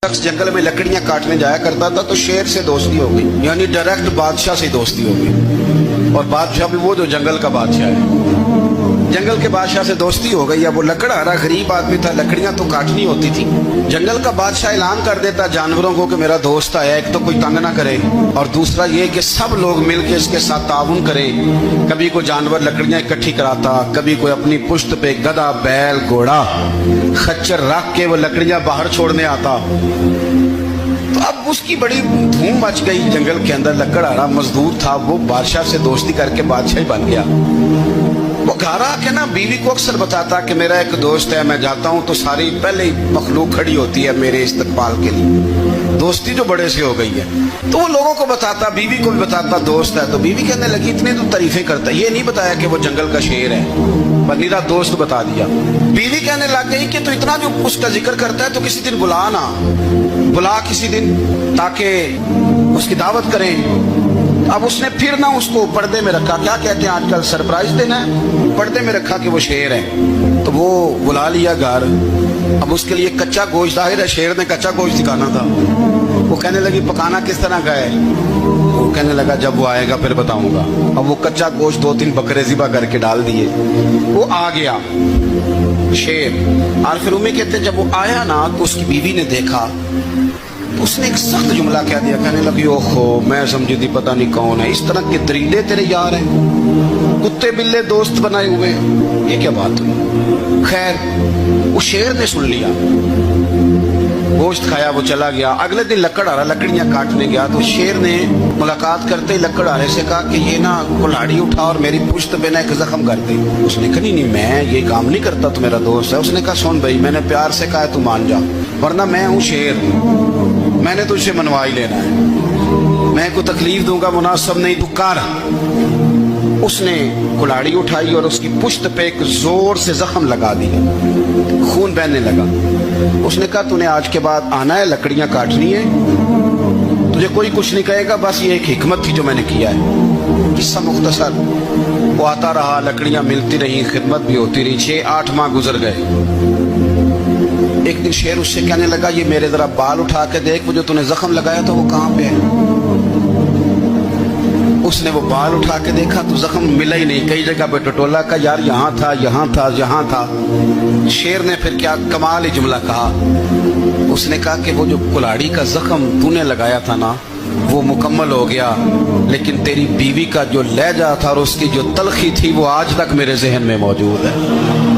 शख्स जंगल में लकड़ियां काटने जाया करता था तो शेर से दोस्ती हो गई, यानी डायरेक्ट बादशाह से दोस्ती हो गई। और बादशाह भी वो जो जंगल का बादशाह है, जंगल के बादशाह से दोस्ती हो गई। अब वो लकड़हारा गरीब आदमी था, लकड़ियां तो काटनी होती थी। जंगल का बादशाह ऐलान कर देता जानवरों को कि मेरा दोस्त आया, एक तो कोई तंग ना करे और दूसरा ये कि सब लोग मिलकर इसके साथ ताउन करें। कभी कोई जानवर लकड़ियां इकट्ठी कराता, कभी कोई अपनी पुश्त पे गधा, बैल, घोड़ा, खच्चर रख के वो लकड़ियां बाहर छोड़ने आता। तो अब उसकी बड़ी धूम मच गई जंगल के अंदर। लकड़हारा मजदूर था, वो बादशाह से दोस्ती करके बादशाह ही बन गया। वो घर आके ना बीवी को अक्सर बताता कि मेरा एक दोस्त है, मैं जाता हूँ तो सारी पहले ही मखलूक खड़ी होती है मेरे इस्तकबाल के लिए। दोस्ती जो बड़े से हो गई है, तो वो लोगों को बताता, बीवी को भी बताता दोस्त है। तो बीवी कहने लगी इतने तो तारीफें करता, ये नहीं बताया कि वो जंगल का शेर है, पर मेरा दोस्त बता दिया। बीवी कहने लग गई कि तो इतना जो उसका जिक्र करता है तो किसी दिन बुला ना, बुला किसी दिन ताकि उसकी दावत करें। अब उसने फिर ना उसको पर्दे में रखा, क्या कहते हैं आजकल सरप्राइज देना है, पर्दे में रखा कि वो शेर है। तो वो बुला लिया घर। अब उसके लिए कच्चा गोश्त, जाहिर है शेर ने कच्चा गोश्त दिखाना था। वो कहने लगी पकाना किस तरह का है? वो कहने लगा जब वो आएगा फिर बताऊंगा। अब वो कच्चा गोश्त 2-3 बकरे ज़िबा करके डाल दिए। वो आ गया शेर। और फिर उम्मीद कहते जब वो आया ना तो उसकी बीवी ने देखा, उसने एक सख्त जुमला कह दिया। कहने लगी ओहो, मैं समझी थी पता नहीं कौन है, इस तरह के दरिंदे तेरे यार हैं, कुत्ते बिल्ले दोस्त बनाए हुए, ये क्या बात हुई? खैर वो शेर ने सुन लिया, गोश्त खाया, वो चला गया। अगले दिन लकड़हारा लकड़ियां काटने गया तो शेर ने मुलाकात करते ही लकड़हारे से कहा कि ये ना कुल्हाड़ी उठा और मेरी पुश्त पे ना एक जख्म कर दे। उसने कहा नहीं मैं ये काम नहीं करता, तो मेरा दोस्त है। उसने कहा सुन भाई, मैंने प्यार से कहा तू मान जा, वरना मैं हूँ शेर, मैंने तुझसे मनवा ही लेना है, मैं को तकलीफ दूंगा मुनासिब नहीं, तू कर। उसने कुल्हाड़ी उठाई और उसकी पुश्त पे एक जोर से जख्म लगा दिया, खून बहने लगा। उसने कहा तूने आज के बाद आना है, लकड़ियां काटनी है, तुझे कोई कुछ नहीं कहेगा, बस ये एक हिकमत थी जो मैंने किया है। किस्सा मुख्तसर। वो आता रहा, लकड़ियां मिलती रही, खिदमत भी होती रही। 6-8 माह गुजर गए। एक दिन शेर उससे कहने लगा ये मेरे जरा बाल उठा के देख, वो जो तूने जख्म लगाया था वो कहाँ पे है? उसने वो बाल उठा के देखा तो जख्म मिला ही नहीं, कई जगह पे टटोला का, यार यहाँ था, यहाँ था, यहाँ था। शेर ने फिर क्या कमाल ही जुमला कहा। उसने कहा कि वो जो कुल्हाड़ी का जख्म तूने लगाया था ना वो मुकम्मल हो गया, लेकिन तेरी बीवी का जो लहजा था और उसकी जो तलखी थी वो आज तक मेरे जहन में मौजूद है।